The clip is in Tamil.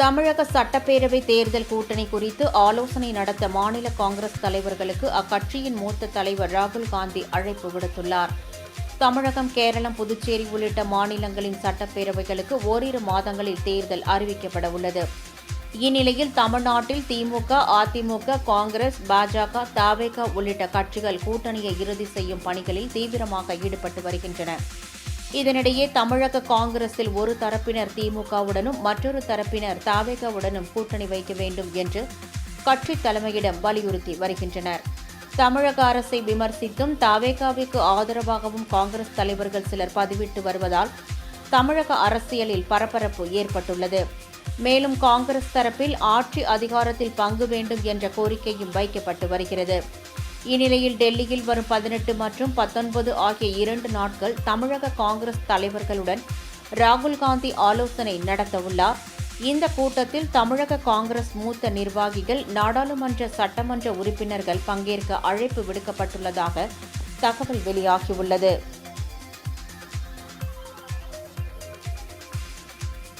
தமிழக சட்டப்பேரவை தேர்தல் கூட்டணி குறித்து ஆலோசனை நடத்த மாநில காங்கிரஸ் தலைவர்களுக்கு அக்கட்சியின் மூத்த தலைவர் ராகுல் காந்தி அழைப்பு விடுத்துள்ளார். தமிழகம், கேரளம், புதுச்சேரி உள்ளிட்ட மாநிலங்களின் சட்டப்பேரவைகளுக்கு ஓரிரு மாதங்களில் தேர்தல் அறிவிக்கப்பட உள்ளது. இந்நிலையில் தமிழ்நாட்டில் திமுக, அதிமுக, காங்கிரஸ், பாஜக, தவேக உள்ளிட்ட கட்சிகள் கூட்டணியை இறுதி செய்யும் பணிகளில் தீவிரமாக ஈடுபட்டு வருகின்றன. இதனிடையே தமிழக காங்கிரஸில் ஒரு தரப்பினர் திமுகவுடனும் மற்றொரு தரப்பினர் தவேகவுடனும் கூட்டணி வைக்க வேண்டும் என்று கட்சி தலைமையிடம் வலியுறுத்தி வருகின்றனர். தமிழக அரசை விமர்சித்தும் தவேகவிற்கு ஆதரவாகவும் காங்கிரஸ் தலைவர்கள் சிலர் பதிவிட்டு வருவதால் தமிழக அரசியலில் பரபரப்பு ஏற்பட்டுள்ளது. மேலும் காங்கிரஸ் தரப்பில் ஆட்சி அதிகாரத்தில் பங்கு வேண்டும் என்ற கோரிக்கையும் வைக்கப்பட்டு வருகிறது. இந்நிலையில் டெல்லியில் வரும் 18 மற்றும் 19 ஆகிய 2 நாட்கள் தமிழக காங்கிரஸ் தலைவர்களுடன் ராகுல் காந்தி ஆலோசனை நடத்தவுள்ளார். இந்த கூட்டத்தில் தமிழக காங்கிரஸ் மூத்த நிர்வாகிகள், நாடாளுமன்ற, சட்டமன்ற உறுப்பினர்கள் பங்கேற்க அழைப்பு விடுக்கப்பட்டுள்ளதாக தகவல் வெளியாகியுள்ளது.